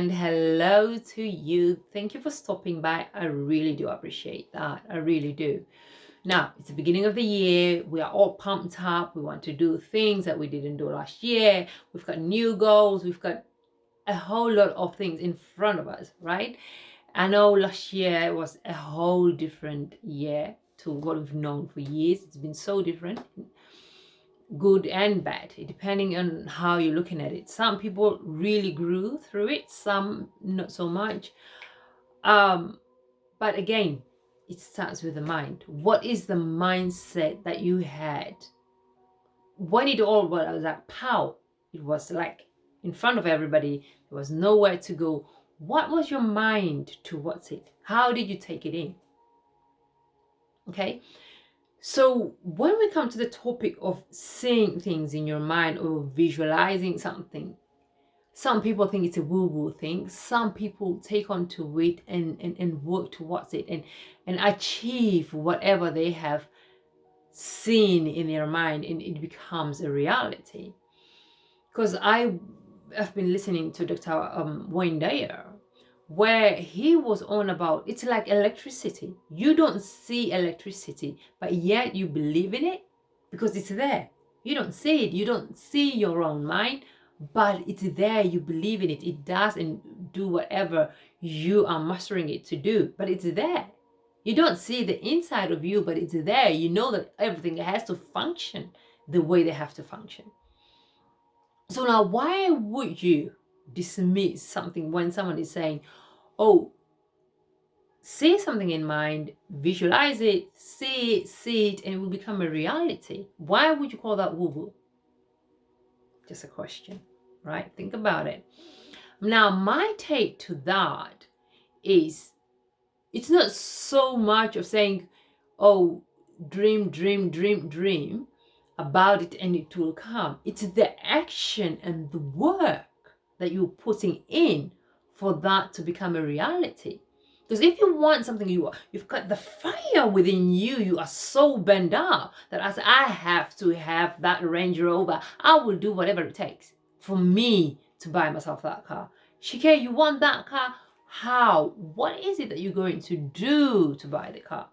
and hello to you. Thank you for stopping by. I really do appreciate that. I really do. Now, it's the beginning of the year. We are all pumped up. We want to do things that we didn't do last year. We've got new goals. We've got a whole lot of things in front of us, right? I know last year was a whole different year to what we've known for years. It's been so different, good and bad, depending on how you're looking at it. Some people really grew through it, some not so much. But again, it starts with the mind. What is the mindset that you had when it all was like pow? It was like in front of everybody. There was nowhere to go. What was your mind towards it? How did you take it in? Okay. So when we come to the topic of seeing things in your mind or visualizing something, some people think it's a woo-woo thing. Some people take on to it and work towards it and achieve whatever they have seen in their mind, and it becomes a reality. Because I have been listening to Dr. Wayne Dyer, where he was on about it's like electricity. You don't see electricity, but yet you believe in it because it's there. You don't see it. You don't see your own mind, but it's there. You believe in it. It does and do whatever you are mastering it to do, but it's there. You don't see the inside of you, but it's there. You know that everything has to function the way they have to function. So now, why would you dismiss something when someone is saying, oh, see something in mind, visualize it, see it, and it will become a reality? Why would you call that woo-woo? Just a question, right? Think about it. Now, my take to that is it's not so much of saying, oh, dream about it and it will come. It's the action and the work that you're putting in for that to become a reality. Because if you want something, you've got the fire within you. You are so bent up that as I have to have that Range Rover, I will do whatever it takes for me to buy myself that car. Shike, you want that car? How? What is it that you're going to do to buy the car?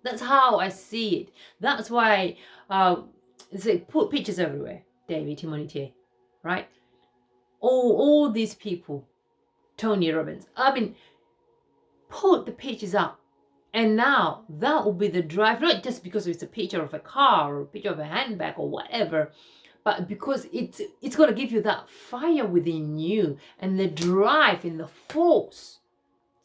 That's how I see it. That's why they put pictures everywhere. David Timonitier, right? All these people, Tony Robbins. I mean, put the pictures up. And now that will be the drive, not just because it's a picture of a car or a picture of a handbag or whatever, but because it's going to give you that fire within you and the drive and the force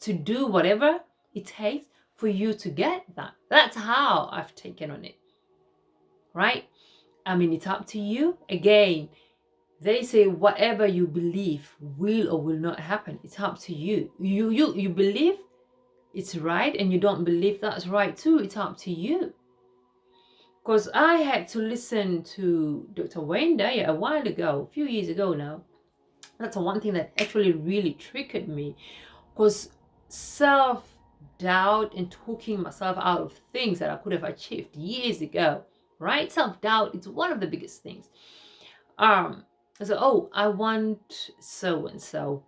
to do whatever it takes for you to get that. That's how I've taken on it, right? I mean, it's up to you. Again, they say whatever you believe will or will not happen. It's up to you. You believe it's right and you don't believe that's right too. It's up to you. Because I had to listen to Dr. Wayne Dyer a while ago, a few years ago now. That's one thing that actually really triggered me, because self-doubt and talking myself out of things that I could have achieved years ago, right? Self-doubt is one of the biggest things. So, oh, I want so and so,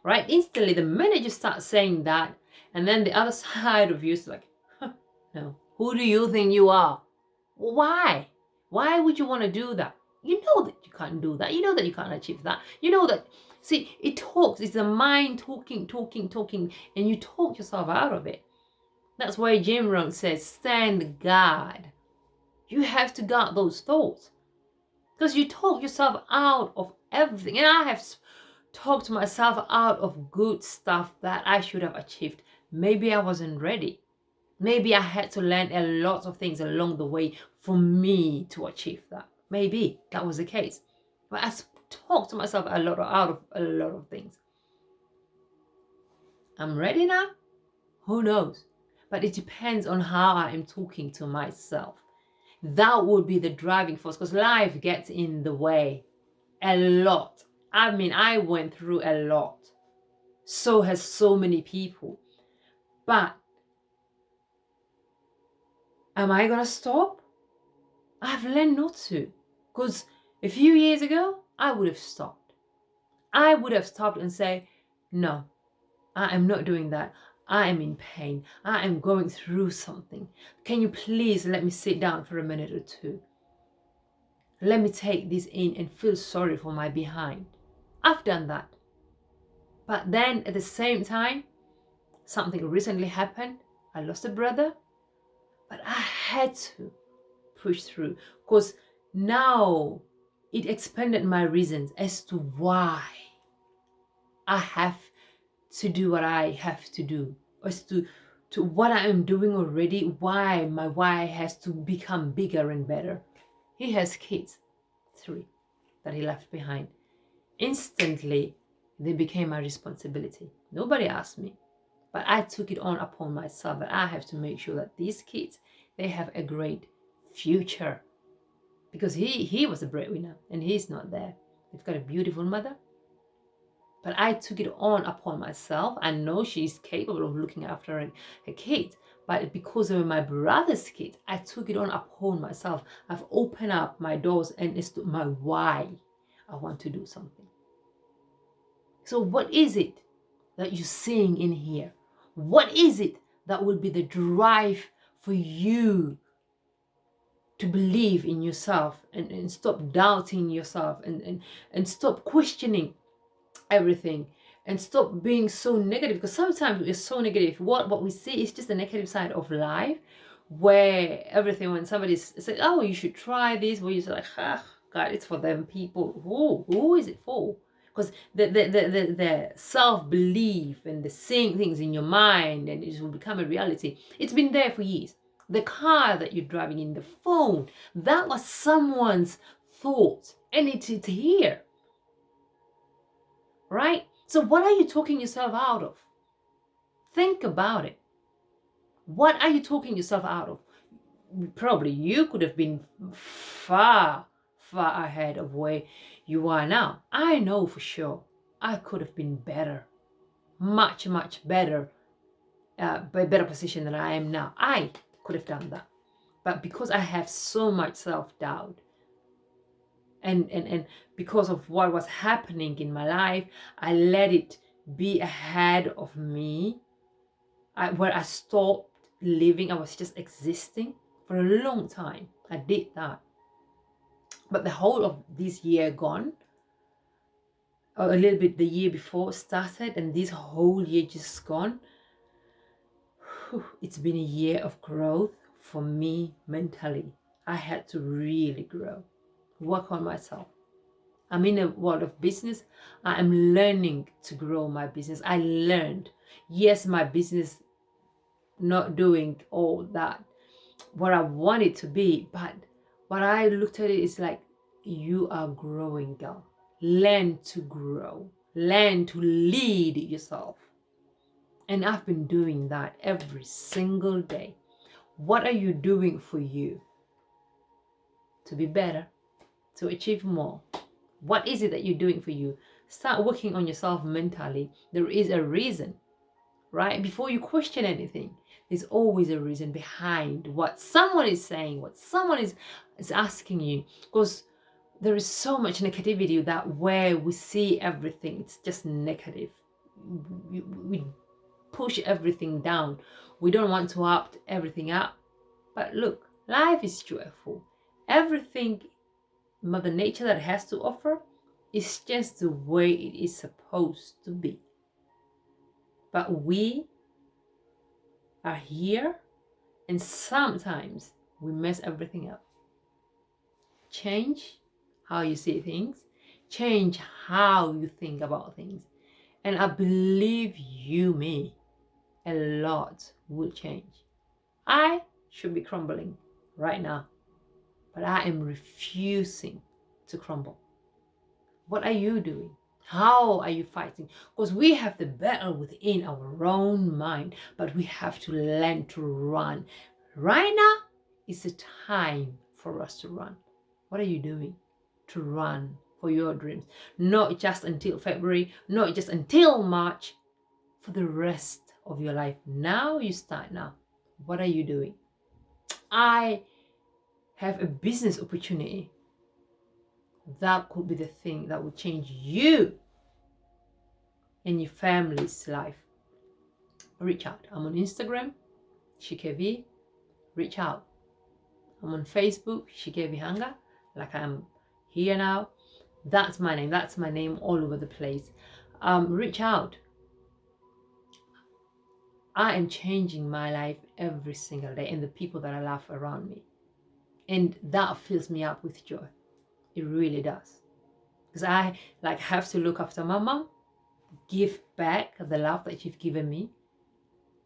right? Instantly, the minute you start saying that, and then the other side of you is like, huh, no, who do you think you are? Why? Why would you want to do that? You know that you can't do that. You know that you can't achieve that. You know that, see, it talks. It's the mind talking, and you talk yourself out of it. That's why Jim Rohn says, stand guard. You have to guard those thoughts. Because you talk yourself out of everything. And I have talked myself out of good stuff that I should have achieved. Maybe I wasn't ready. Maybe I had to learn a lot of things along the way for me to achieve that. Maybe that was the case. But I talked to myself out of a lot of things. I'm ready now? Who knows? But it depends on how I am talking to myself. That would be the driving force, because life gets in the way a lot. I mean, I went through a lot. So has so many people. But am I going to stop? I've learned not to. Because a few years ago, I would have stopped. I would have stopped and say, no, I am not doing that. I am in pain. I am going through something. Can you please let me sit down for a minute or two? Let me take this in and feel sorry for my behind. I've done that. But then at the same time, something recently happened. I lost a brother, but I had to push through because now it expanded my reasons as to why I have to do what I have to do, as to what I am doing already, why my why has to become bigger and better. He has kids, 3, that he left behind. Instantly, they became my responsibility. Nobody asked me, but I took it on upon myself that I have to make sure that these kids, they have a great future. Because he was a breadwinner and he's not there. They've got a beautiful mother. But I took it on upon myself. I know she's capable of looking after her kids. But because they were my brother's kids, I took it on upon myself. I've opened up my doors and it's my why I want to do something. So what is it that you're seeing in here? What is it that will be the drive for you to believe in yourself and stop doubting yourself and stop questioning everything and stop being so negative? Because sometimes we're so negative. What we see is just the negative side of life, where everything, when somebody says, oh, you should try this, where you're like, ah, God, it's for them people. Who is it for? Because the self-belief and the saying things in your mind and it will become a reality, it's been there for years. The car that you're driving in, the phone, that was someone's thought and it's here. Right? So what are you talking yourself out of? Think about it. What are you talking yourself out of? Probably you could have been far ahead of where you are now. I know for sure I could have been better, much better, better position than I am now. I could have done that. But because I have so much self-doubt, and because of what was happening in my life, I let it be ahead of me, where I stopped living. I was just existing for a long time. I did that. But the whole of this year gone, or a little bit the year before started, and this whole year just gone, it's been a year of growth for me mentally. I had to really grow, work on myself. I'm in a world of business. I am learning to grow my business. I learned, yes, my business not doing all that what I want it to be, but what I looked at it is like, you are growing, girl. Learn to grow. Learn to lead yourself. And I've been doing that every single day. What are you doing for you to be better, to achieve more? What is it that you're doing for you? Start working on yourself mentally. There is a reason, right? Before you question anything, there's always a reason behind what someone is saying, what someone is asking you. Because there is so much negativity that where we see everything, it's just negative. We push everything down. We don't want to up everything up. But look, life is joyful. Everything Mother Nature that has to offer is just the way it is supposed to be. But we are here, and sometimes we mess everything up. Change how you see things. Change how you think about things. And I believe you me, a lot will change. I should be crumbling right now, but I am refusing to crumble. What are you doing? How are you fighting? Because we have the battle within our own mind, but we have to learn to run. Right now is the time for us to run. What are you doing to run for your dreams? Not just until February, not just until March, for the rest of your life. Now you start now. What are you doing? I have a business opportunity. That could be the thing that will change you in your family's life, reach out. I'm on Instagram, Shikevi, reach out. I'm on Facebook, Shikevi Hanga, like I'm here now. That's my name. That's my name all over the place. Reach out. I am changing my life every single day and the people that I love around me. And that fills me up with joy. It really does. Because I have to look after my mom, give back the love that you've given me.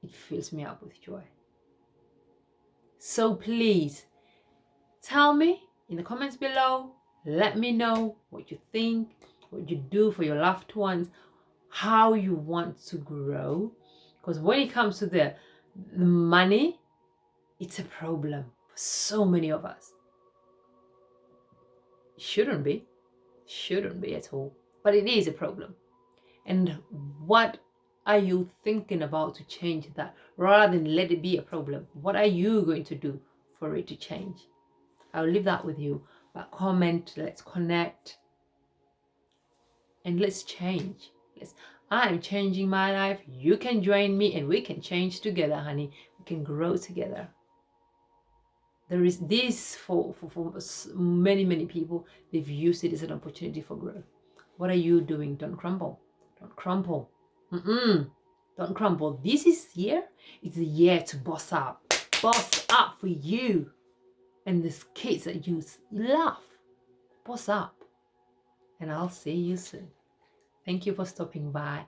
It fills me up with joy. So please tell me in the comments below. Let me know what you think, what you do for your loved ones, how you want to grow. Because when it comes to the money, it's a problem for so many of us. Shouldn't be at all, but it is a problem. And what are you thinking about to change that? Rather than let it be a problem, what are you going to do for it to change? I'll leave that with you. But comment, let's connect, and let's change. I'm changing my life. You can join me and we can change together, honey. We can grow together. There is this for many people. They've used it as an opportunity for growth. What are you doing? Don't crumble. Don't crumble. Don't crumble. This is year. It's the year to boss up. Boss up for you and the kids that you love. Boss up. And I'll see you soon. Thank you for stopping by.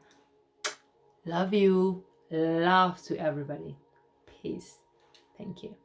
Love you. Love to everybody. Peace. Thank you.